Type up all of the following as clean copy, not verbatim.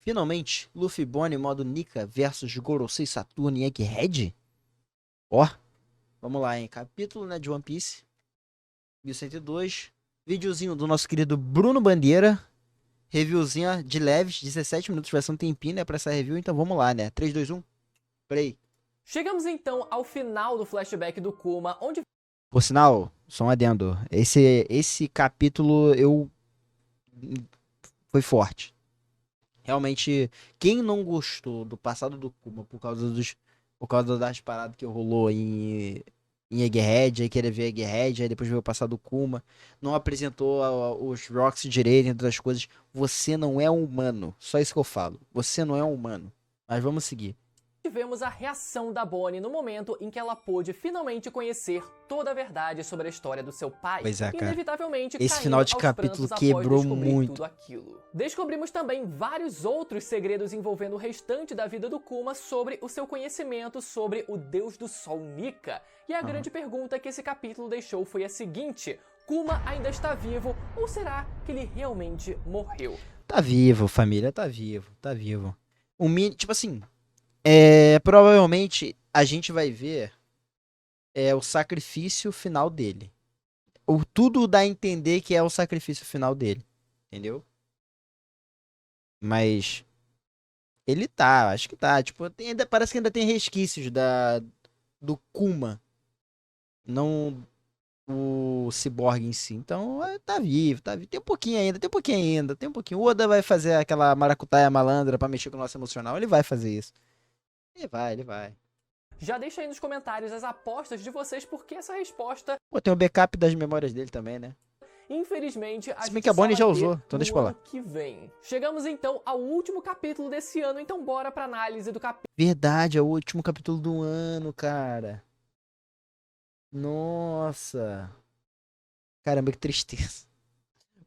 Finalmente, Luffy Bonnie modo Nika versus Gorosei Saturno e Egghead? Ó, vamos lá, hein? Capítulo, né, de One Piece, 1102. Videozinho do nosso querido Bruno Bandeira. Reviewzinha de leves, 17 minutos, vai ser um tempinho, né, pra essa review. Então vamos lá, né? 3, 2, 1, play. Chegamos então ao final do flashback do Kuma, onde Por sinal, só um adendo. Esse capítulo foi forte. Realmente, quem não gostou do passado do Kuma por causa das paradas que rolou em Egghead, aí querer ver Egghead, aí depois veio o passado do Kuma, não apresentou os Rocks direito, entre outras coisas, você não é um humano. Só isso que eu falo. Você não é um humano. Mas vamos seguir. tivemos a reação da Bonnie no momento em que ela pôde finalmente conhecer toda a verdade sobre a história do seu pai, Pois é, cara. inevitavelmente Esse caindo final de aos capítulo prantos após quebrou descobrir muito. tudo aquilo. Descobrimos também vários outros segredos envolvendo o restante da vida do Kuma sobre o seu conhecimento sobre o Deus do Sol Nika. E a grande pergunta que esse capítulo deixou foi a seguinte: Kuma ainda está vivo ou será que ele realmente morreu? Tá vivo, família, tá vivo, tá vivo. Tipo assim, provavelmente a gente vai ver o sacrifício final dele. Tudo dá a entender que é o sacrifício final dele, entendeu? Mas ele tá, acho que tá. Tipo, parece que ainda tem resquícios do Kuma, não o Cyborg em si. Então, tá vivo, tá vivo. Tem um pouquinho ainda, tem um pouquinho ainda, tem um pouquinho. O Oda vai fazer aquela maracutaia malandra pra mexer com o nosso emocional. Ele vai fazer isso. Ele vai. Já deixa aí nos comentários as apostas de vocês, porque essa resposta, Pô, tem o backup das memórias dele também, né? infelizmente, a Se bem gente que a só Bonnie vai já ter usou, então deixa no pra lá. ano que vem. Chegamos então ao último capítulo desse ano, então bora pra análise do capítulo. Verdade, é o último capítulo do ano, cara. Nossa. Caramba, que tristeza.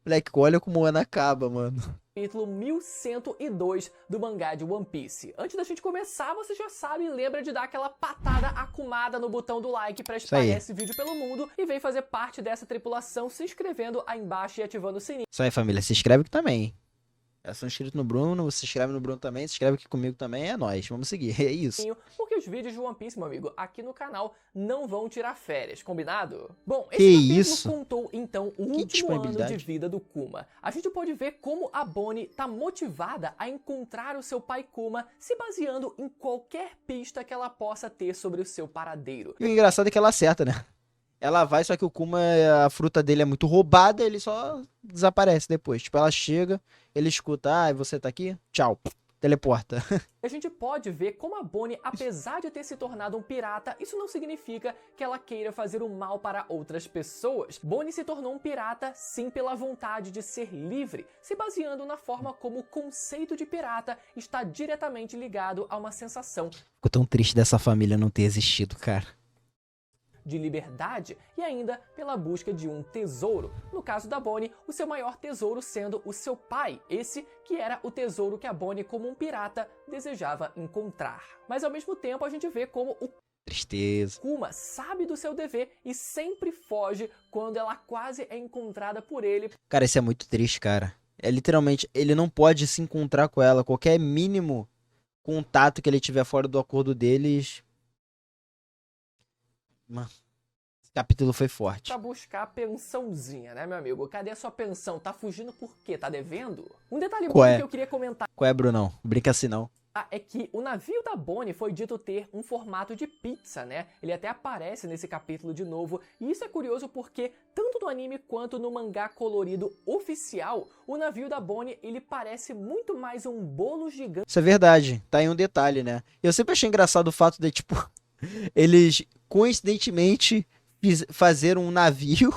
Moleque, olha como o ano acaba, mano. Capítulo 1102 do mangá de One Piece. Antes da gente começar, você já sabe, lembra de dar aquela patada acumada no botão do like para espalhar esse vídeo pelo mundo e vem fazer parte dessa tripulação se inscrevendo aí embaixo e ativando o sininho. Isso aí, família. Se inscreve aqui também, hein? Eu sou inscrito no Bruno, você se inscreve no Bruno também, se inscreve aqui comigo também, é nóis. Vamos seguir, é isso. Porque os vídeos de One Piece, meu amigo, aqui no canal não vão tirar férias, combinado? Bom, Que esse capítulo isso? contou então o Que último ano de disponibilidade. vida do Kuma. A gente pode ver como a Bonnie tá motivada a encontrar o seu pai Kuma, se baseando em qualquer pista que ela possa ter sobre o seu paradeiro. E o engraçado é que ela acerta, né? Ela vai, só que o Kuma, a fruta dele é muito roubada, ele só desaparece depois. Tipo, ela chega, ele escuta, você tá aqui? Tchau. Teleporta. A gente pode ver como a Bonnie, apesar de ter se tornado um pirata, isso não significa que ela queira fazer o mal para outras pessoas. Bonnie se tornou um pirata, sim, pela vontade de ser livre, se baseando na forma como o conceito de pirata está diretamente ligado a uma sensação Fico tão triste dessa família não ter existido, cara. de liberdade e ainda pela busca de um tesouro. No caso da Bonnie, o seu maior tesouro sendo o seu pai, esse que era o tesouro que a Bonnie, como um pirata, desejava encontrar. Mas ao mesmo tempo a gente vê como o Tristeza. Kuma sabe do seu dever e sempre foge quando ela quase é encontrada por ele. Cara, isso é muito triste, cara. É literalmente, ele não pode se encontrar com ela. Qualquer mínimo contato que ele tiver fora do acordo deles. Mano, esse capítulo foi forte. Pra buscar a pensãozinha, né, meu amigo? Cadê a sua pensão? Tá fugindo por quê? Tá devendo? Um detalhe Qual bom é? que eu queria comentar Qual é, Brunão? Brinca assim não. é que o navio da Bonnie foi dito ter um formato de pizza, né? Ele até aparece nesse capítulo de novo, e isso é curioso porque, tanto no anime quanto no mangá colorido oficial, o navio da Bonnie, ele parece muito mais um bolo gigante Isso é verdade. Tá aí um detalhe, né? Eu sempre achei engraçado o fato de, tipo, eles coincidentemente fazer um navio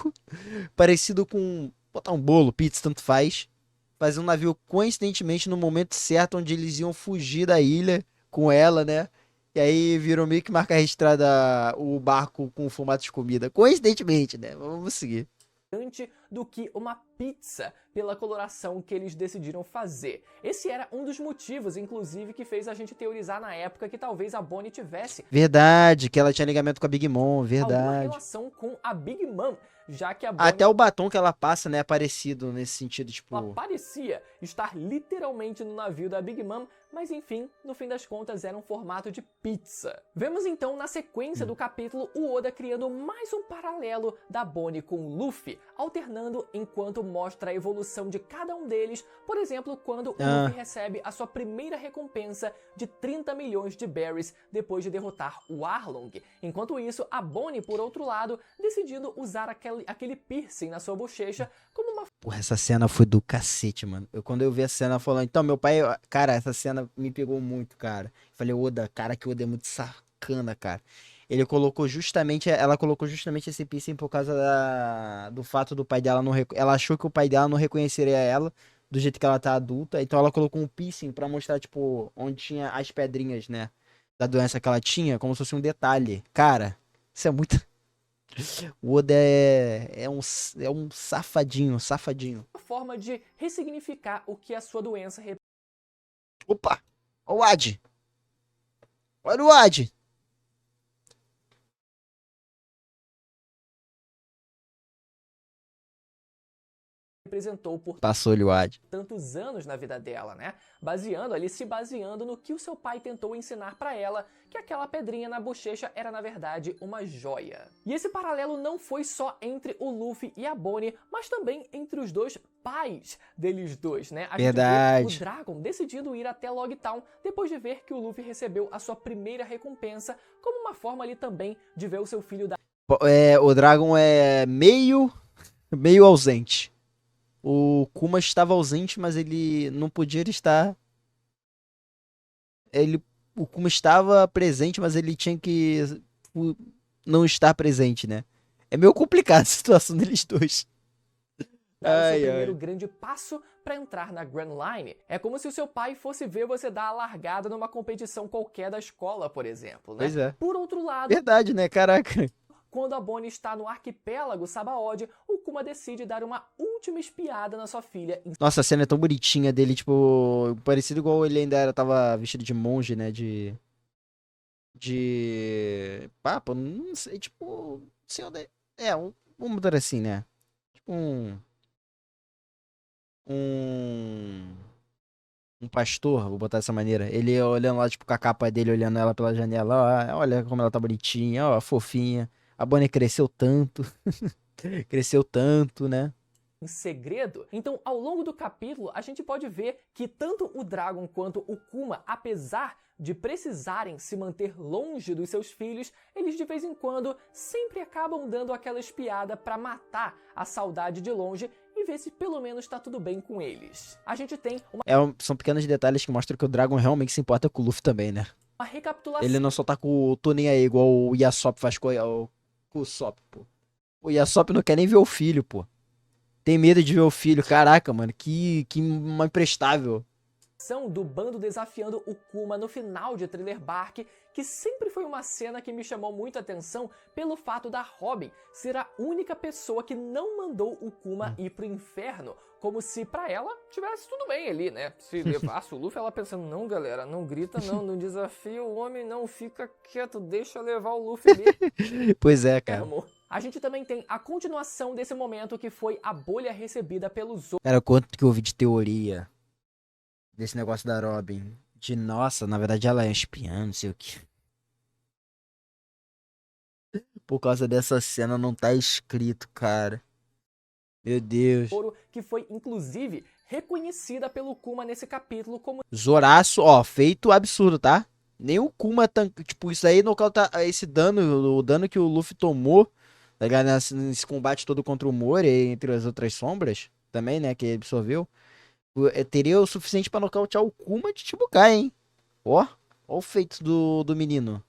parecido com botar um bolo, pizza, tanto faz. Fazer um navio coincidentemente no momento certo onde eles iam fugir da ilha com ela, né? E aí virou meio que marca registrada o barco com o formato de comida. Coincidentemente, né? Vamos seguir. do que uma pizza pela coloração que eles decidiram fazer. Esse era um dos motivos, inclusive, que fez a gente teorizar na época que talvez a Bonnie tivesse Verdade, que ela tinha ligamento com a Big Mom, alguma verdade. relação com a Big Mom. já que a Bonnie Até o batom que ela passa, né, é parecido nesse sentido, tipo... ela parecia estar literalmente no navio da Big Mom, mas enfim, no fim das contas era um formato de pizza. Vemos então na sequência do capítulo o Oda criando mais um paralelo da Bonnie com o Luffy, alternando enquanto mostra a evolução de cada um deles, por exemplo, quando o Luffy recebe a sua primeira recompensa de 30 milhões de berries depois de derrotar o Arlong. Enquanto isso, a Bonnie, por outro lado, decidindo usar aquele piercing na sua bochecha como uma... Porra, essa cena foi do cacete, mano. Quando eu vi a cena falando, então, meu pai, cara, essa cena me pegou muito, cara. Falei, Oda, cara, que Oda é muito sacana, cara. Ela colocou justamente esse piercing por causa do fato do pai dela não, ela achou que o pai dela não reconheceria ela do jeito que ela tá adulta, então ela colocou um piercing pra mostrar, tipo, onde tinha as pedrinhas, né, da doença que ela tinha, como se fosse um detalhe. Cara, isso é muito... O Oda é um safadinho, safadinho. forma de ressignificar o que a sua doença Opa! Olha o Ad! Olha o Ad! representou por Passou-lhe o Ad. tantos anos na vida dela, né? Se baseando no que o seu pai tentou ensinar pra ela, que aquela pedrinha na bochecha era na verdade uma joia. E esse paralelo não foi só entre o Luffy e a Bonnie, mas também entre os dois pais deles dois, né? A gente vê o Dragon decidindo ir até Logtown depois de ver que o Luffy recebeu a sua primeira recompensa, como uma forma ali também de ver o seu filho o Dragon é meio ausente. O Kuma estava ausente, mas ele não podia estar. O Kuma estava presente, mas ele tinha que não estar presente, né? É meio complicada a situação deles dois. Dar o seu primeiro grande passo para entrar na Grand Line. É como se o seu pai fosse ver você dar a largada numa competição qualquer da escola, por exemplo, né? Pois é. Por outro lado... Verdade, né? Caraca. Quando a Bonnie está no arquipélago Sabaody, o Kuma decide dar uma última espiada na sua filha. Nossa, a cena é tão bonitinha dele, tipo, parecido igual ele ainda tava vestido de monge, né? Papo, não sei, tipo, senhor da... vamos botar assim, né? Tipo um pastor, vou botar dessa maneira. Ele olhando lá, tipo, com a capa dele, olhando ela pela janela, ó, olha como ela tá bonitinha, ó, fofinha. A Bonnie cresceu tanto. Cresceu tanto, né? Em segredo. Então, ao longo do capítulo, a gente pode ver que tanto o Dragon quanto o Kuma, apesar de precisarem se manter longe dos seus filhos, eles de vez em quando sempre acabam dando aquela espiada para matar a saudade de longe e ver se pelo menos tá tudo bem com eles. A gente tem são pequenos detalhes que mostram que o Dragon realmente se importa com o Luffy também, né? uma recapitulação. Ele não só tá com o tô nem aí, igual o Yasop faz com o Usopp, pô. O Yasop não quer nem ver o filho, pô. Tem medo de ver o filho. Caraca, mano, que imprestável. Do bando desafiando o Kuma no final de Thriller Bark, que sempre foi uma cena que me chamou muito a atenção pelo fato da Robin ser a única pessoa que não mandou o Kuma ir pro inferno, como se pra ela tivesse tudo bem ali, né? Se levasse o Luffy, ela pensando, não galera, não grita não, não desafia o homem não, fica quieto, deixa levar o Luffy mesmo. Pois é, cara. A gente também tem a continuação desse momento que foi a bolha recebida pelos outros. Cara, quanto que eu ouvi de teoria desse negócio da Robin. De, nossa, na verdade ela é espiã, não sei o que. Por causa dessa cena não tá escrito, cara. Meu Deus. Que foi, inclusive, reconhecida pelo Kuma nesse capítulo como... Zoraço, ó, feito absurdo, tá? Nem o Kuma, tipo, isso aí, esse dano, o dano que o Luffy tomou, tá ligado? Nesse combate todo contra o Mori, entre as outras sombras, também, né, que ele absorveu. Teria o suficiente pra nocautear o Kuma de Chichibukai, hein? Ó o feito do menino.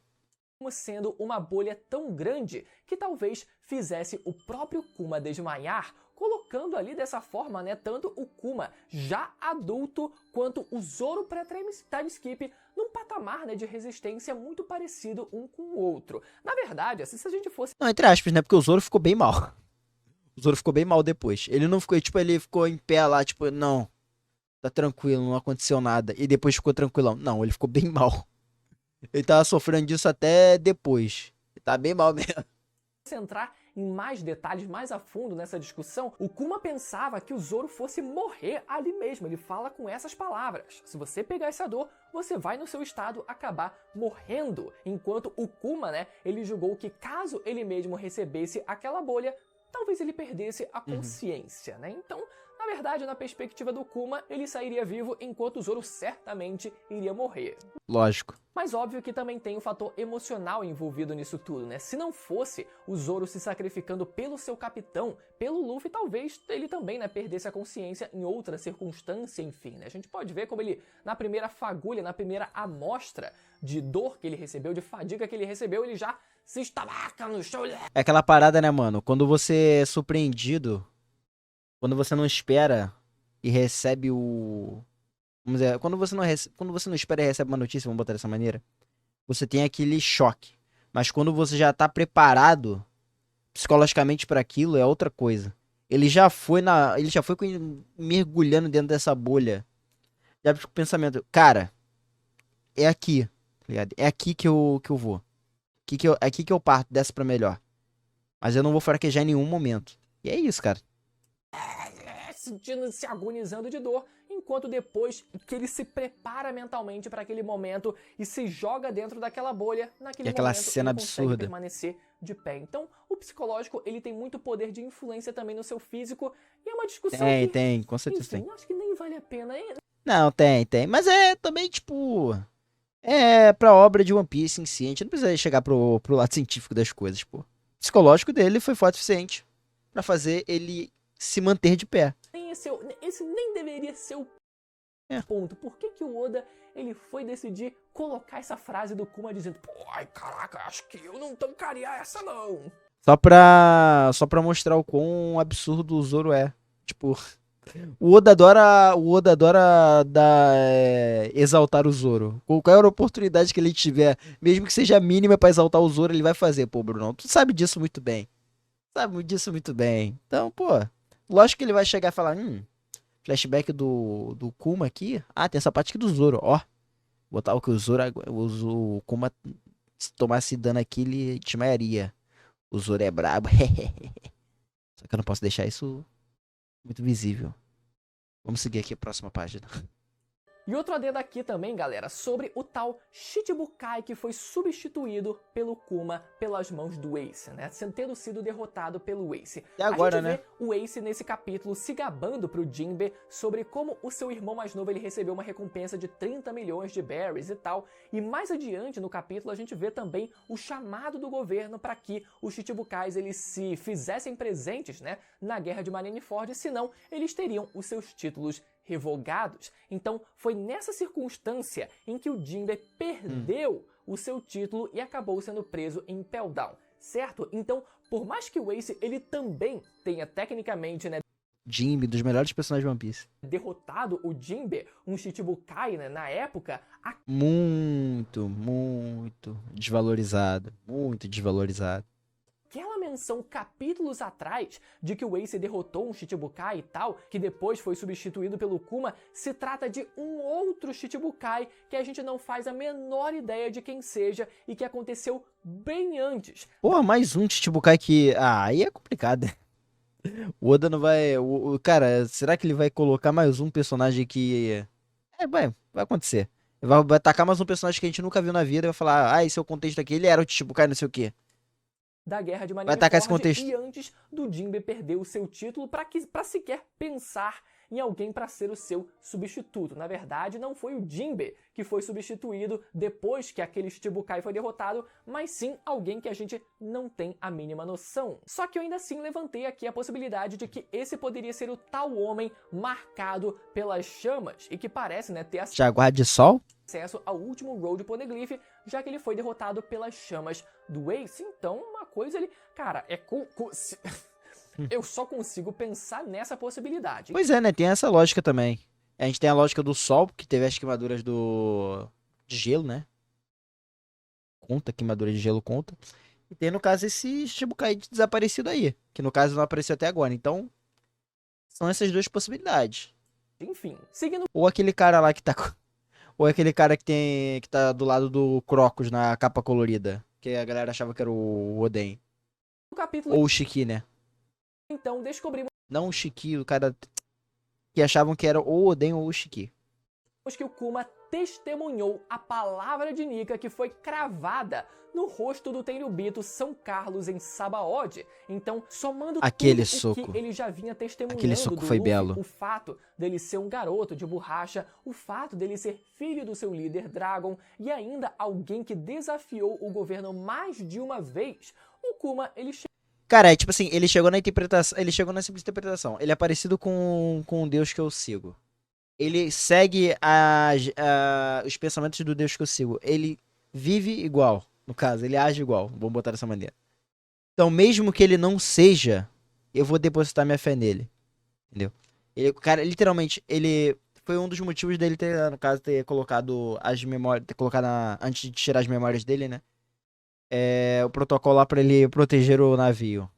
Como sendo uma bolha tão grande que talvez fizesse o próprio Kuma desmaiar, colocando ali dessa forma, né, tanto o Kuma já adulto quanto o Zoro pré-time skip num patamar, né, de resistência muito parecido um com o outro. Na verdade, assim, se a gente fosse... Não, entre aspas, né, porque o Zoro ficou bem mal. O Zoro ficou bem mal depois. Ele não ficou, tipo, ele ficou em pé lá, tipo, não, tá tranquilo, não aconteceu nada. E depois ficou tranquilão. Não, ele ficou bem mal. Ele tava sofrendo disso até depois. Ele tá bem mal mesmo. Entrar em mais detalhes, mais a fundo nessa discussão, o Kuma pensava que o Zoro fosse morrer ali mesmo. Ele fala com essas palavras: se você pegar essa dor, você vai no seu estado acabar morrendo. Enquanto o Kuma, né, ele julgou que caso ele mesmo recebesse aquela bolha, talvez ele perdesse a consciência, né? Então, na verdade, na perspectiva do Kuma, ele sairia vivo enquanto o Zoro certamente iria morrer. Lógico. Mas óbvio que também tem o fator emocional envolvido nisso tudo, né? Se não fosse o Zoro se sacrificando pelo seu capitão, pelo Luffy, talvez ele também, né, perdesse a consciência em outra circunstância, enfim, né? A gente pode ver como ele, na primeira fagulha, na primeira amostra de dor que ele recebeu, de fadiga que ele recebeu, ele já se estabaca no chão. É aquela parada, né, mano? Quando você é surpreendido, quando você não espera e recebe o... Vamos dizer, quando você não espera e recebe uma notícia, vamos botar dessa maneira, você tem aquele choque. Mas quando você já tá preparado psicologicamente para aquilo, é outra coisa. Mergulhando dentro dessa bolha. Já fica o pensamento, cara, é aqui, tá ligado? É aqui que eu vou. É aqui que eu parto, dessa pra melhor. Mas eu não vou fraquejar em nenhum momento. E é isso, cara. Sentindo, se agonizando de dor, enquanto depois que ele se prepara mentalmente para aquele momento e se joga dentro daquela bolha, naquele E aquela momento cena ele consegue absurda. permanecer de pé. Então, o psicológico, ele tem muito poder de influência também no seu físico, e é uma discussão Tem, com certeza enfim, tem. acho que nem vale a pena. Não, tem. Mas é também, tipo... É pra obra de One Piece em si. A gente não precisa chegar pro lado científico das coisas, pô. O psicológico dele foi forte o suficiente pra fazer ele se manter de pé. Esse nem deveria ser o ponto. Por que que o Oda, ele foi decidir colocar essa frase do Kuma dizendo: pô, ai, caraca, acho que eu não tancaria essa não. Só pra mostrar o quão absurdo o Zoro é. Tipo, o Oda adora exaltar o Zoro. Qualquer oportunidade que ele tiver, mesmo que seja mínima pra exaltar o Zoro, ele vai fazer, pô, Brunão. Tu sabe disso muito bem. Sabe disso muito bem. Então, pô, lógico que ele vai chegar e falar, flashback do Kuma aqui. Ah, tem essa parte aqui do Zoro, ó. Botar o que o Kuma, se tomasse dano aqui, ele desmaiaria. O Zoro é brabo. Só que eu não posso deixar isso muito visível. Vamos seguir aqui a próxima página. E outro adendo aqui também, galera, sobre o tal Shichibukai que foi substituído pelo Kuma pelas mãos do Ace, né? Tendo sido derrotado pelo Ace. Até agora, a gente né? vê o Ace nesse capítulo se gabando pro Jinbe sobre como o seu irmão mais novo ele recebeu uma recompensa de 30 milhões de berries e tal. E mais adiante no capítulo a gente vê também o chamado do governo para que os Chichibukais eles se fizessem presentes, né, na guerra de Marineford, senão eles teriam os seus títulos revogados. Então foi nessa circunstância em que o Jinbe perdeu o seu título e acabou sendo preso em Impel Down, certo? Então, por mais que o Ace ele também tenha tecnicamente, né, Jinbe, dos melhores personagens de One Piece. derrotado o Jinbe, um Chichibukai, né, na época, Muito desvalorizado. Muito desvalorizado. aquela menção capítulos atrás de que o Ace derrotou um Chichibukai e tal, que depois foi substituído pelo Kuma, se trata de um outro Chichibukai que a gente não faz a menor ideia de quem seja e que aconteceu bem antes. Porra, mais um Chichibukai que... Ah, aí é complicado. O Oda não vai... Cara, será que ele vai colocar mais um personagem que... vai acontecer. Vai tacar mais um personagem que a gente nunca viu na vida e vai falar, esse é o contexto aqui, ele era o Chichibukai, não sei o quê. Da guerra de Vai atacar esse Marineford contexto. e antes do Jinbe perder o seu título para sequer pensar em alguém para ser o seu substituto. Na verdade, não foi o Jinbe que foi substituído depois que aquele Chichibukai foi derrotado, mas sim alguém que a gente não tem a mínima noção. Só que eu ainda assim levantei aqui a possibilidade de que esse poderia ser o tal homem marcado pelas chamas e que parece, né, ter Jaguar de Sol? acesso ao último Road Poneglyph, já que ele foi derrotado pelas chamas do Ace. Então, uma coisa ele... Cara, eu só consigo pensar nessa possibilidade. Pois é, né? Tem essa lógica também. A gente tem a lógica do Sol, que teve as queimaduras de gelo, né? Conta, queimadura de gelo conta. E tem, no caso, esse Shichibukai desaparecido aí. Que, no caso, não apareceu até agora. Então, são essas duas possibilidades. Enfim, seguindo Ou aquele cara lá que tá... Ou aquele cara que tá do lado do Crocus na capa colorida. Que a galera achava que era o Oden. No capítulo, Ou o Shiki, né? então, descobrimos Não o Shiki, o cara que achavam que era ou o Oden ou o Shiki. que o Kuma testemunhou a palavra de Nika que foi cravada no rosto do Tenryubito São Carlos em Sabaody. Então, somando Aquele tudo o soco. que ele já vinha testemunhando Aquele soco do foi Luffy, belo. o fato dele ser um garoto de borracha, o fato dele ser filho do seu líder Dragon e ainda alguém que desafiou o governo mais de uma vez, o Kuma, ele Cara, é tipo assim, ele chegou na interpretação. Ele chegou na simples interpretação. Ele é parecido com o Deus que eu sigo. Ele segue os pensamentos do Deus que eu sigo. Ele vive igual, no caso, ele age igual. Vamos botar dessa maneira. Então, mesmo que ele não seja, eu vou depositar minha fé nele. Entendeu? Ele, cara, literalmente, ele foi um dos motivos dele ter, no caso, ter colocado as memórias, ter colocado antes de tirar as memórias dele, né? O protocolo lá pra ele proteger o navio.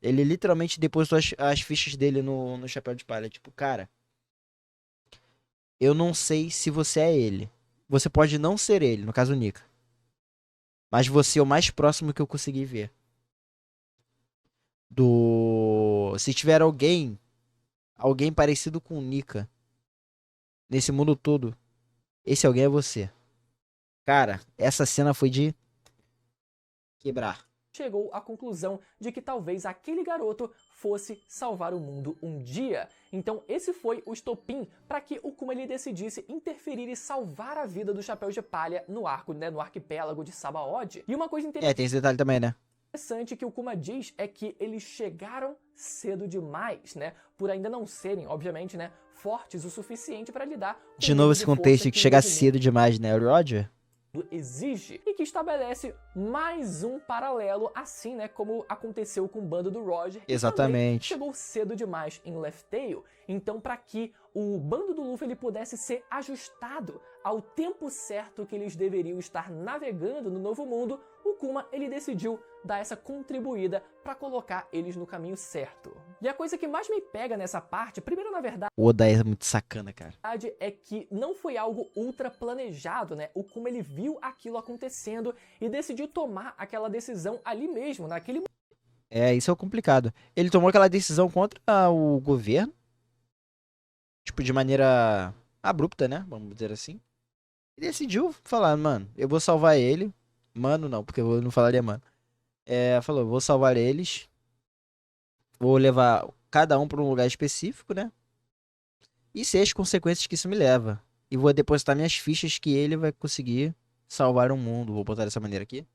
Ele literalmente depositou as fichas dele no chapéu de palha. Tipo, cara, eu não sei se você é ele. Você pode não ser ele, no caso o Nika. Mas você é o mais próximo que eu consegui ver. Se tiver alguém parecido com o Nika nesse mundo todo, esse alguém é você. Cara, essa cena foi de quebrar. chegou à conclusão de que talvez aquele garoto fosse salvar o mundo um dia. Então esse foi o estopim para que o Kuma ele decidisse interferir e salvar a vida do Chapéu de Palha no arco, né, no arquipélago de Sabaody. E uma coisa Tem esse detalhe também, né? interessante que o Kuma diz é que eles chegaram cedo demais, né, por ainda não serem, obviamente, né, fortes o suficiente para lidar com De o novo nível esse de contexto força que o chegar movimento cedo demais, né? O Roger? exige e que estabelece mais um paralelo, assim, né, como aconteceu com o bando do Roger, que também Exatamente. chegou cedo demais em Left Tail. Então, para que o bando do Luffy ele pudesse ser ajustado ao tempo certo que eles deveriam estar navegando no novo mundo, o Kuma ele decidiu dar essa contribuída para colocar eles no caminho certo. E a coisa que mais me pega nessa parte, primeiro na verdade, O Oda é muito sacana, cara. é que não foi algo ultra planejado, né? O Kuma ele viu aquilo acontecendo e decidiu tomar aquela decisão ali mesmo, naquele Isso é o complicado. Ele tomou aquela decisão contra o governo, tipo, de maneira abrupta, né? Vamos dizer assim. E decidiu falar, mano, eu vou salvar ele. Mano, não, porque eu não falaria mano. Falou, vou salvar eles. Vou levar cada um pra um lugar específico, né? E sei as consequências que isso me leva. E vou depositar minhas fichas que ele vai conseguir salvar o mundo. Vou botar dessa maneira aqui.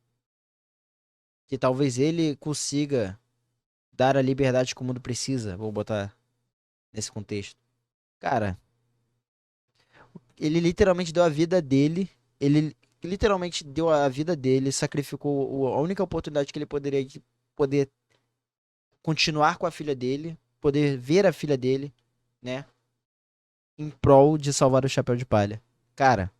Que talvez ele consiga dar a liberdade que o mundo precisa. Vou botar nesse contexto. Cara, ele literalmente deu a vida dele. Ele literalmente deu a vida dele. Sacrificou a única oportunidade que ele poderia de poder continuar com a filha dele. Poder ver a filha dele, né? Em prol de salvar o Chapéu de Palha. Cara.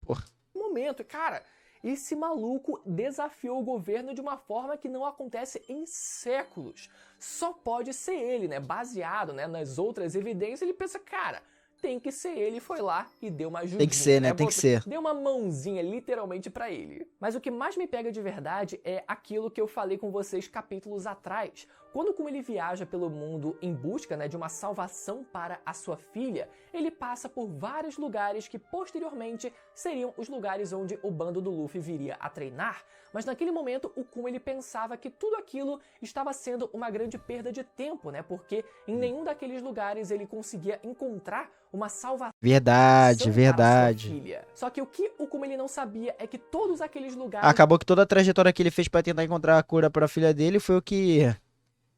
Porra. momento. Cara, esse maluco desafiou o governo de uma forma que não acontece em séculos. Só pode ser ele, né? Baseado, né, nas outras evidências, ele pensa, cara, tem que ser ele, foi lá e deu uma ajudinha. Tem que ser, né? Tem que ser. Deu uma mãozinha, literalmente, pra ele. Mas o que mais me pega de verdade é aquilo que eu falei com vocês capítulos atrás. Quando Kuma ele viaja pelo mundo em busca, né, de uma salvação para a sua filha, ele passa por vários lugares que posteriormente seriam os lugares onde o bando do Luffy viria a treinar. Mas naquele momento o Kuma ele pensava que tudo aquilo estava sendo uma grande perda de tempo, né? Porque em nenhum daqueles lugares ele conseguia encontrar uma salvação Verdade, para verdade. sua filha. Só que o que o Kuma ele não sabia é que todos aqueles lugares Acabou que toda a trajetória que ele fez pra tentar encontrar a cura pra filha dele foi o que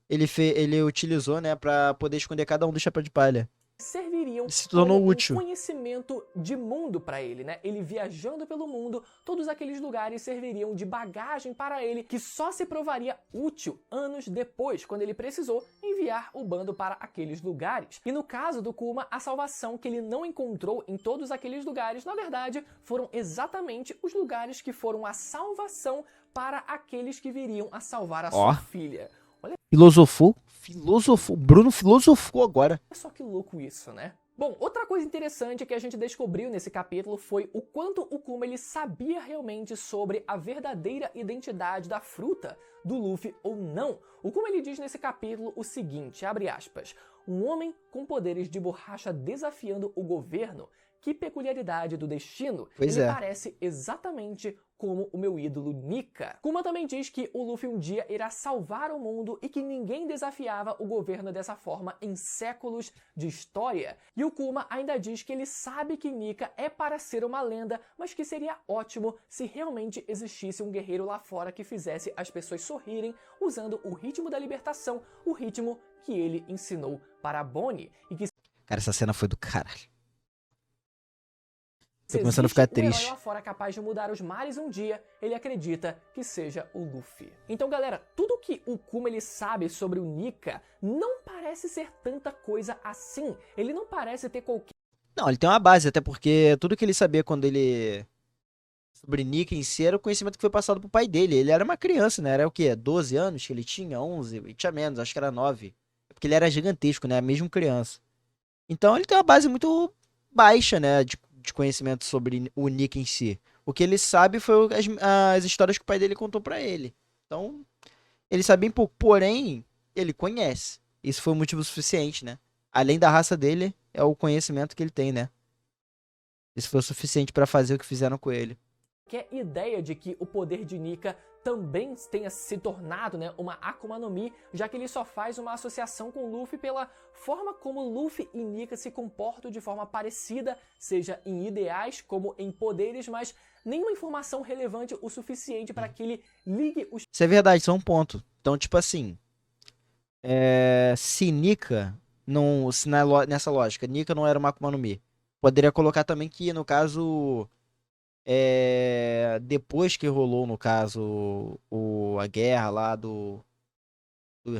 ele utilizou, né, pra poder esconder cada um do Chapéu de Palha. serviriam Se tornou como útil. um conhecimento de mundo para ele, né? Ele viajando pelo mundo, todos aqueles lugares serviriam de bagagem para ele, que só se provaria útil anos depois, quando ele precisou enviar o bando para aqueles lugares. E no caso do Kuma, a salvação que ele não encontrou em todos aqueles lugares, na verdade, foram exatamente os lugares que foram a salvação para aqueles que viriam a salvar a sua filha. Filosofou. Bruno filosofou agora. Olha só que louco isso, né? Bom, outra coisa interessante que a gente descobriu nesse capítulo foi o quanto o Kuma ele sabia realmente sobre a verdadeira identidade da fruta do Luffy ou não. O Kuma ele diz nesse capítulo o seguinte, abre aspas, um homem com poderes de borracha desafiando o governo. Que peculiaridade do destino, Pois ele é. parece exatamente como o meu ídolo Nika. Kuma também diz que o Luffy um dia irá salvar o mundo e que ninguém desafiava o governo dessa forma em séculos de história. E o Kuma ainda diz que ele sabe que Nika é para ser uma lenda, mas que seria ótimo se realmente existisse um guerreiro lá fora que fizesse as pessoas sorrirem usando o ritmo da libertação, o ritmo que ele ensinou para Bonnie. E que Cara, essa cena foi do caralho. Tô se começando a existe ficar um herói triste. lá fora capaz de mudar os mares um dia, ele acredita que seja o Luffy. Então, galera, tudo que o Kuma ele sabe sobre o Nika não parece ser tanta coisa assim. Ele não parece ter qualquer Não, ele tem uma base, até porque tudo que ele sabia quando ele... Sobre Nika em si era o conhecimento que foi passado pro pai dele. Ele era uma criança, né? Era o quê? 12 anos que ele tinha? 11? Ele tinha menos, acho que era 9. Porque ele era gigantesco, né? Mesmo criança. Então ele tem uma base muito baixa, né? De conhecimento sobre o Nika em si. O que ele sabe foi as histórias que o pai dele contou pra ele. Então, ele sabe bem pouco. Porém, ele conhece. Isso foi um motivo suficiente, né? Além da raça dele, é o conhecimento que ele tem, né? Isso foi o suficiente pra fazer o que fizeram com ele. ideia de que o poder de Nika também tenha se tornado, né, uma Akuma no Mi, já que ele só faz uma associação com Luffy pela forma como Luffy e Nika se comportam de forma parecida, seja em ideais como em poderes, mas nenhuma informação relevante o suficiente para que ele ligue os Isso é verdade, isso é um ponto. Então, tipo assim, se Nika não, se nessa lógica, Nika não era uma Akuma no Mi. Poderia colocar também que, no caso, depois que rolou, no caso, a guerra lá do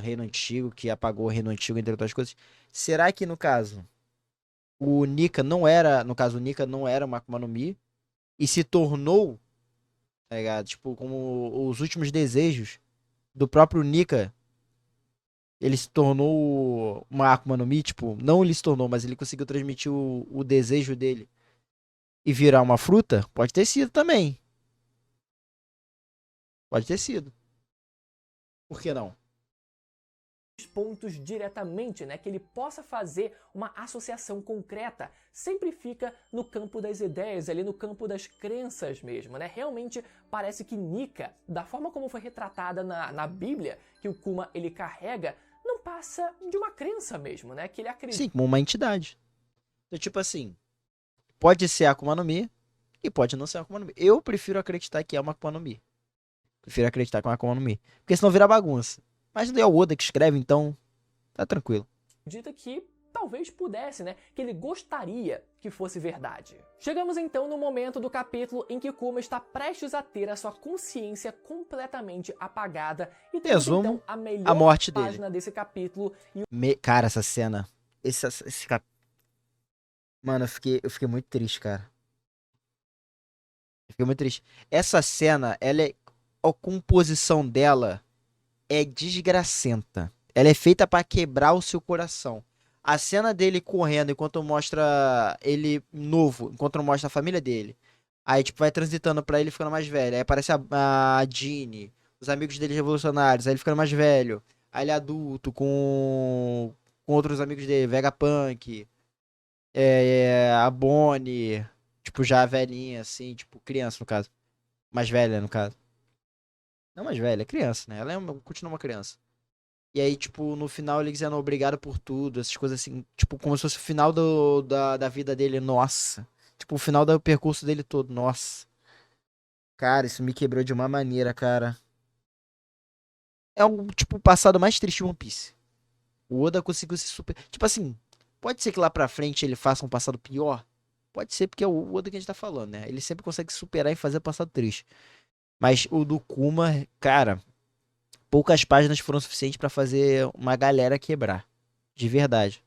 Reino Antigo, que apagou o Reino Antigo, entre outras coisas, será que, no caso, o Nika não era, no caso, o Nika não era uma Akuma no Mi e se tornou, tá ligado? Tipo, como os últimos desejos do próprio Nika, ele se tornou uma Akuma no Mi, tipo, não ele se tornou, mas ele conseguiu transmitir o desejo dele e virar uma fruta? Pode ter sido também. Pode ter sido. Por que não? pontos diretamente, né, que ele possa fazer uma associação concreta, sempre fica no campo das ideias, ali no campo das crenças mesmo, né? Realmente parece que Nika, da forma como foi retratada na Bíblia, que o Kuma ele carrega, não passa de uma crença mesmo, né? Que ele acredita. Sim, como uma entidade. Então, tipo assim, pode ser Akuma no Mi e pode não ser Akuma no Mi. Eu prefiro acreditar que é uma Akuma no Mi. Prefiro acreditar que é uma Akuma no Mi. Porque senão vira bagunça. Mas não é o Oda que escreve, então tá tranquilo. Acredita que talvez pudesse, né? Que ele gostaria que fosse verdade. Chegamos então no momento do capítulo em que Kuma está prestes a ter a sua consciência completamente apagada e temos Resumo, então a melhor a morte dele. página desse capítulo e Cara, essa cena. Mano, eu fiquei muito triste, cara. Eu fiquei muito triste. Essa cena, a composição dela é desgracenta. Ela é feita pra quebrar o seu coração. A cena dele correndo enquanto mostra ele novo, enquanto mostra a família dele. Aí, tipo, vai transitando pra ele ficando mais velho. Aí aparece a Jeanne, os amigos dele revolucionários. Aí ele ficando mais velho. Aí ele adulto, com outros amigos dele, Vegapunk, a Bonnie, tipo, já velhinha, assim, tipo, criança, no caso. Mais velha, no caso. Não mais velha, é criança, né? Ela continua uma criança. E aí, tipo, no final ele dizendo obrigado por tudo, essas coisas assim, tipo, como se fosse o final da vida dele, nossa. Tipo, o final do percurso dele todo, nossa. Cara, isso me quebrou de uma maneira, cara. É um, tipo, o passado mais triste de One Piece. O Oda conseguiu se super... Tipo assim, pode ser que lá pra frente ele faça um passado pior? Pode ser, porque é o Oda que a gente tá falando, né? Ele sempre consegue superar e fazer o passado triste. Mas o do Kuma, cara, poucas páginas foram suficientes pra fazer uma galera quebrar. De verdade.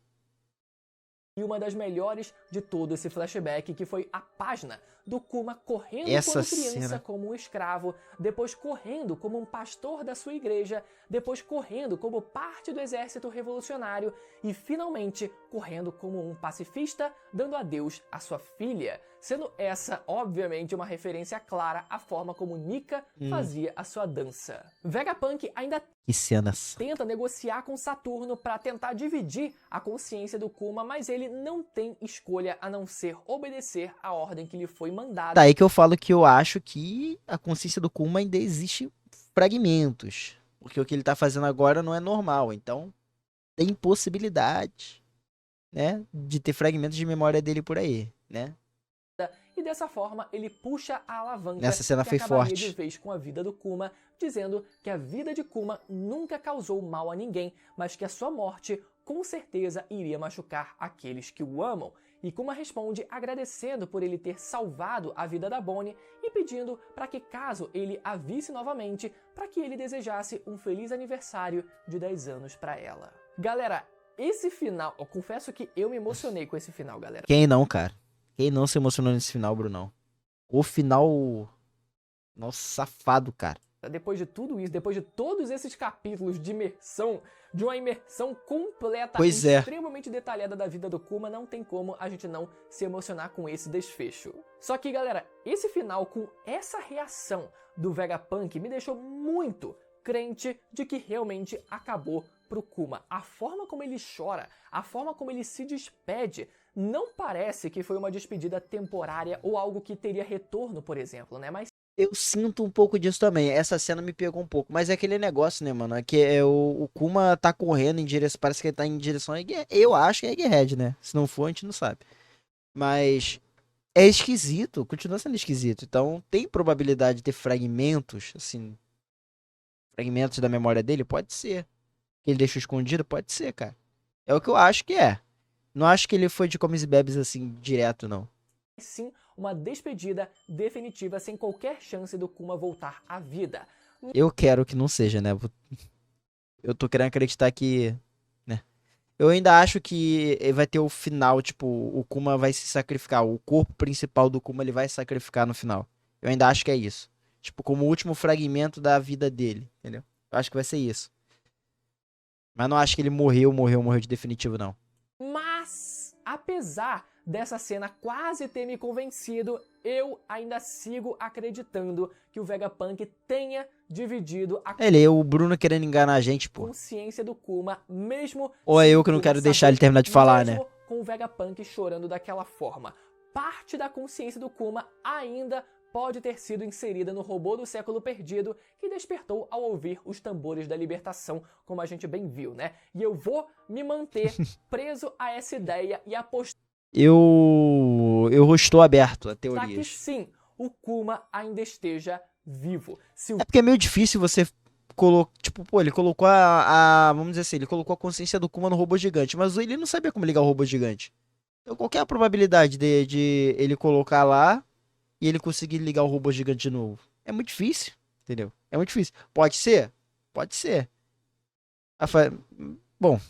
E uma das melhores de todo esse flashback, que foi a página do Kuma correndo Essa quando criança cena. como um escravo, depois correndo como um pastor da sua igreja, depois correndo como parte do exército revolucionário e finalmente correndo como um pacifista, dando adeus à sua filha. Sendo essa, obviamente, uma referência clara à forma como Nika fazia a sua dança. Vegapunk ainda Que cenas. tenta negociar com Saturno para tentar dividir a consciência do Kuma, mas ele não tem escolha a não ser obedecer a ordem que lhe foi mandada. Daí que eu falo que eu acho que a consciência do Kuma ainda existe fragmentos. Porque o que ele tá fazendo agora não é normal. Então, tem possibilidade, né, de ter fragmentos de memória dele por aí, né? E dessa forma ele puxa a alavanca Nessa cena que foi acabaria forte. de vez com a vida do Kuma, dizendo que a vida de Kuma nunca causou mal a ninguém, mas que a sua morte com certeza iria machucar aqueles que o amam. E Kuma responde agradecendo por ele ter salvado a vida da Bonnie e pedindo para que, caso ele a visse novamente, para que ele desejasse um feliz aniversário de 10 anos para ela. Galera, esse final, eu confesso que eu me emocionei com esse final, galera. Quem não, cara? Quem não se emocionou nesse final, Brunão? O final... Nossa, safado, cara. Depois de tudo isso, depois de todos esses capítulos de imersão, de uma imersão completa Pois e é. extremamente detalhada da vida do Kuma, não tem como a gente não se emocionar com esse desfecho. Só que, galera, esse final com essa reação do Vegapunk me deixou muito crente de que realmente acabou pro Kuma. A forma como ele chora, a forma como ele se despede, não parece que foi uma despedida temporária ou algo que teria retorno, por exemplo, né? Mas Eu sinto um pouco disso também. Essa cena me pegou um pouco. Mas é aquele negócio, né, mano? É que o Kuma tá correndo em direção. Parece que ele tá em direção a Egghead. Eu acho que é Egghead, né? Se não for, a gente não sabe. Mas é esquisito. Continua sendo esquisito. Então tem probabilidade de ter fragmentos, assim. Fragmentos da memória dele? Pode ser. Que ele deixou escondido? Pode ser, cara. É o que eu acho que é. Não acho que ele foi de comes e bebes assim, direto, não. sim uma despedida definitiva sem qualquer chance do Kuma voltar à vida. Eu quero que não seja, né? Eu tô querendo acreditar que, né? Eu ainda acho que vai ter o final, tipo, o Kuma vai se sacrificar. O corpo principal do Kuma ele vai se sacrificar no final. Eu ainda acho que é isso. Tipo, como o último fragmento da vida dele, entendeu? Eu acho que vai ser isso. Mas não acho que ele morreu de definitivo, não. Mas, apesar dessa cena quase ter me convencido, eu ainda sigo acreditando que o Vegapunk tenha dividido a Ele, o Bruno querendo enganar a gente, pô. consciência do Kuma, mesmo Ou é sem eu o que não Kuma quero deixar saber, ele terminar de falar, né? mesmo com o Vegapunk chorando daquela forma. Parte da consciência do Kuma ainda pode ter sido inserida no robô do século perdido que despertou ao ouvir os tambores da libertação, como a gente bem viu, né? E eu vou me manter preso a essa ideia e apostar Eu estou aberto a que teorias. sim, o Kuma ainda esteja vivo. Se o É porque é meio difícil você colocar. Tipo, pô, ele colocou vamos dizer assim, ele colocou a consciência do Kuma no robô gigante, mas ele não sabia como ligar o robô gigante. Então qual que é a probabilidade de ele colocar lá e ele conseguir ligar o robô gigante de novo? É muito difícil, entendeu? É muito difícil. Pode ser? Pode ser. Bom,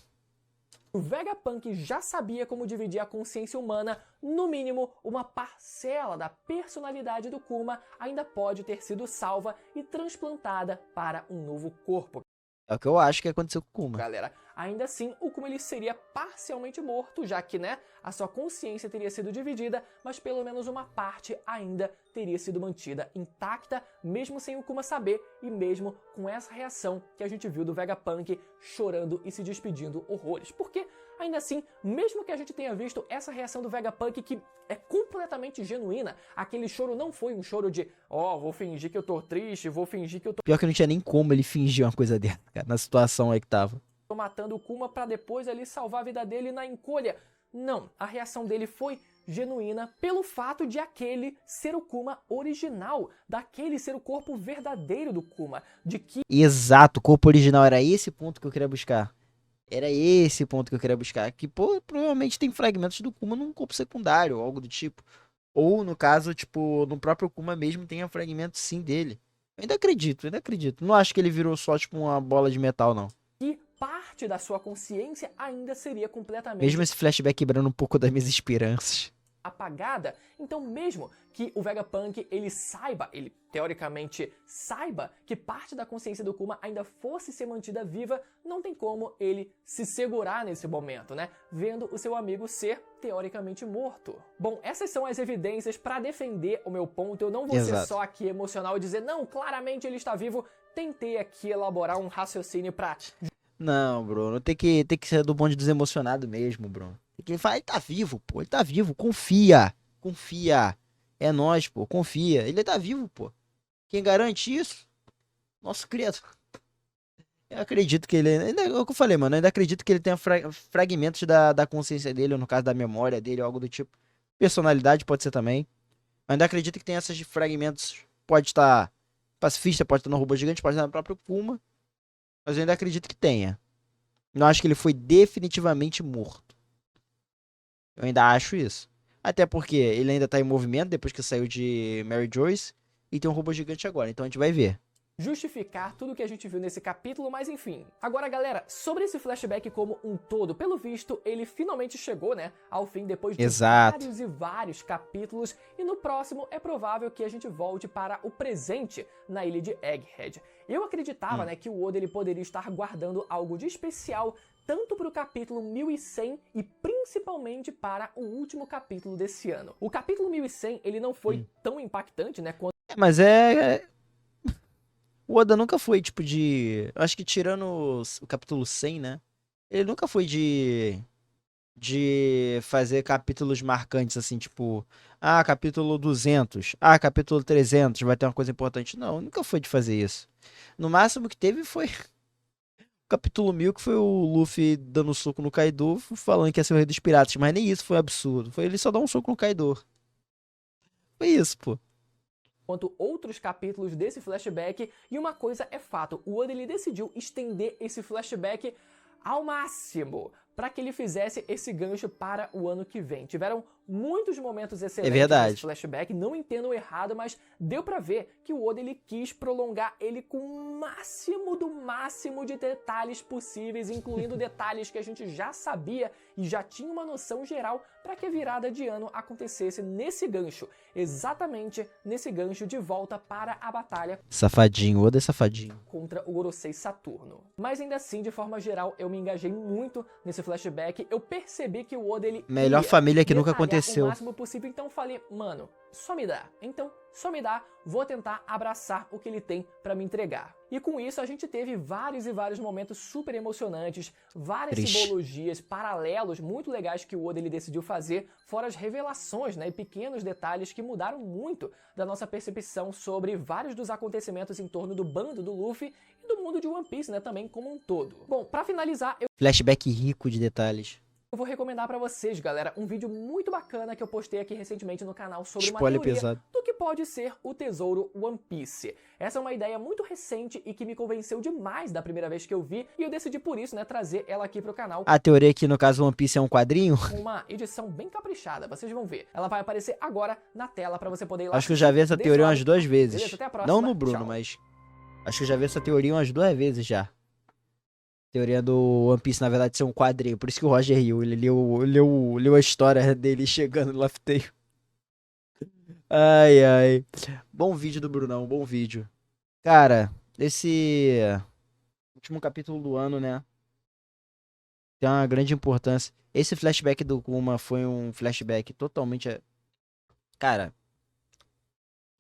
O Vegapunk já sabia como dividir a consciência humana, no mínimo, uma parcela da personalidade do Kuma ainda pode ter sido salva e transplantada para um novo corpo. é o que eu acho que aconteceu com o Kuma. Galera, ainda assim, o Kuma ele seria parcialmente morto, já que, né, a sua consciência teria sido dividida, mas pelo menos uma parte ainda teria sido mantida intacta, mesmo sem o Kuma saber e mesmo com essa reação que a gente viu do Vegapunk chorando e se despedindo horrores. Porque, ainda assim, mesmo que a gente tenha visto essa reação do Vegapunk que é completamente genuína, aquele choro não foi um choro de vou fingir que eu tô triste, vou fingir que eu Pior que não tinha nem como ele fingir uma coisa dessa, cara, na situação aí que tava. tô matando o Kuma pra depois ali salvar a vida dele na encolha. Não, a reação dele foi genuína pelo fato de aquele ser o Kuma original, daquele ser o corpo verdadeiro do Kuma, de que Exato, o corpo original era esse ponto que eu queria buscar. Era esse ponto que eu queria buscar. Que, pô, provavelmente tem fragmentos do Kuma num corpo secundário, ou algo do tipo. Ou, no caso, tipo, no próprio Kuma mesmo tenha fragmentos sim dele. Eu ainda acredito, ainda acredito. Não acho que ele virou só, tipo, uma bola de metal, não. parte da sua consciência ainda seria completamente Mesmo esse flashback quebrando um pouco das minhas esperanças. apagada. Então, mesmo que o Vegapunk ele saiba, ele teoricamente saiba que parte da consciência do Kuma ainda fosse ser mantida viva, não tem como ele se segurar nesse momento, né? Vendo o seu amigo ser teoricamente morto. Bom, essas são as evidências para defender o meu ponto. Eu não vou ser só aqui emocional e dizer, não, claramente ele está vivo. Tentei aqui elaborar um raciocínio pra... Não, Bruno, tem que ser do bonde dos emocionados mesmo, Bruno. Tem que falar, ele tá vivo, pô, ele tá vivo, confia, confia. É nóis, pô, confia. Ele tá vivo, pô. Quem garante isso? Nosso criador. Eu acredito que ele, ainda, é o que eu falei, mano, eu ainda acredito que ele tenha fragmentos da consciência dele, ou no caso da memória dele, ou algo do tipo. Personalidade pode ser também. Eu ainda acredito que tem esses fragmentos, pode estar pacifista, pode estar no robô gigante, pode estar no próprio Kuma. Mas eu ainda acredito que tenha. Não acho que ele foi definitivamente morto. Eu ainda acho isso. Até porque ele ainda tá em movimento depois que saiu de Mary Joyce. E tem um robô gigante agora, então a gente vai ver. Justificar tudo que a gente viu nesse capítulo, mas enfim. Agora, galera, sobre esse flashback como um todo, pelo visto, ele finalmente chegou, né, ao fim depois de vários e vários capítulos, e no próximo é provável que a gente volte para o presente na ilha de Egghead. Eu acreditava, né, que o Oda ele poderia estar guardando algo de especial tanto para o capítulo 1100 e principalmente para o último capítulo desse ano. O capítulo 1100, ele não foi tão impactante, né, quanto... Mas o Oda nunca foi, tipo, de... Acho que tirando o capítulo 100, né? Ele nunca foi de fazer capítulos marcantes, assim, tipo... Ah, capítulo 200. Ah, capítulo 300. Vai ter uma coisa importante. Não, nunca foi de fazer isso. No máximo que teve foi... o capítulo 1000, que foi o Luffy dando soco no Kaido, falando que ia ser o rei dos piratas. Mas nem isso foi absurdo. Foi ele só dar um soco no Kaido. Foi isso, pô. Quanto outros capítulos desse flashback, e uma coisa é fato, o Oda ele decidiu estender esse flashback ao máximo, para que ele fizesse esse gancho para o ano que vem. Tiveram muitos momentos excelentes nesse flashback, não entendo errado, mas deu pra ver que o Oda ele quis prolongar ele com o máximo do máximo de detalhes possíveis, incluindo detalhes que a gente já sabia e já tinha uma noção geral para que a virada de ano acontecesse nesse gancho, exatamente nesse gancho de volta para a batalha. Safadinho, Oda é safadinho. Contra o Gorosei Saturno. Mas ainda assim, de forma geral, eu me engajei muito nesse flashback. Eu percebi que o Oda ele melhor família que nunca aconteceu. O máximo possível, então eu falei, mano, só me dá. Então, só me dá, vou tentar abraçar o que ele tem pra me entregar. E com isso a gente teve vários e vários momentos super emocionantes, várias simbologias, paralelos muito legais que o Oda ele decidiu fazer, fora as revelações, né, e pequenos detalhes que mudaram muito da nossa percepção sobre vários dos acontecimentos em torno do bando do Luffy e do mundo de One Piece, né, também como um todo. Bom, pra finalizar, flashback rico de detalhes. Eu vou recomendar pra vocês, galera, um vídeo muito bacana que eu postei aqui recentemente no canal sobre spoiler uma teoria pesado do que pode ser o tesouro One Piece. Essa é uma ideia muito recente e que me convenceu demais da primeira vez que eu vi, e eu decidi por isso, né, trazer ela aqui pro canal. A teoria aqui, no caso, One Piece é um quadrinho? Uma edição bem caprichada, vocês vão ver. Ela vai aparecer agora na tela pra você poder ir lá. Acho que eu já vi essa teoria umas 2 vezes. Beleza, até a próxima. Não no Bruno, tchau. mas acho que eu já vi essa teoria umas 2 vezes já. Teoria do One Piece, na verdade, ser um quadrinho. Por isso que o Roger riu. Ele leu a história dele chegando no Laugh Tale. Ai, ai. Bom vídeo do Brunão, bom vídeo. Cara, esse último capítulo do ano, né? Tem uma grande importância. Esse flashback do Kuma foi um flashback totalmente... Cara,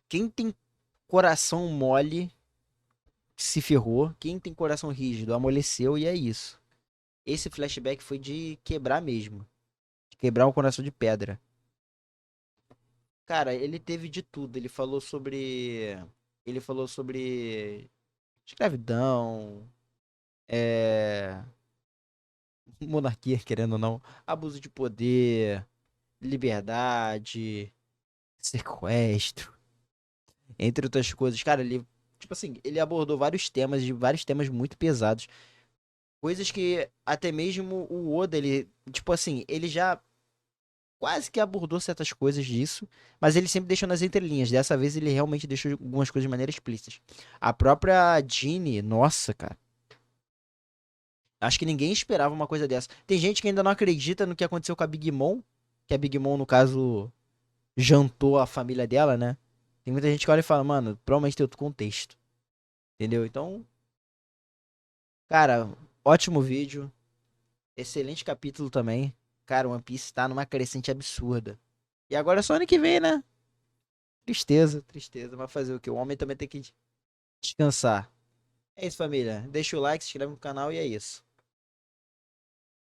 quem tem coração mole se ferrou. Quem tem coração rígido amoleceu, e é isso. Esse flashback foi de quebrar mesmo. De quebrar um coração de pedra. Cara, ele teve de tudo. Ele falou sobre escravidão, monarquia, querendo ou não, abuso de poder, liberdade, sequestro, entre outras coisas. Cara, ele, tipo assim, ele abordou vários temas muito pesados. Coisas que até mesmo o Oda, ele, tipo assim, ele já quase que abordou certas coisas disso, mas ele sempre deixou nas entrelinhas. Dessa vez ele realmente deixou algumas coisas de maneira explícita. A própria Jeanne, nossa, cara. Acho que ninguém esperava uma coisa dessa. Tem gente que ainda não acredita no que aconteceu com a Big Mom, que a Big Mom, no caso, jantou a família dela, né? Tem muita gente que olha e fala, mano, provavelmente tem outro contexto. Entendeu? Então, cara, ótimo vídeo. Excelente capítulo também. Cara, o One Piece tá numa crescente absurda. E agora é só ano que vem, né? Tristeza, tristeza. Mas fazer o quê? O homem também tem que descansar. É isso, família. Deixa o like, se inscreve no canal e é isso.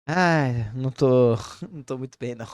Ai, não tô, não tô muito bem, não.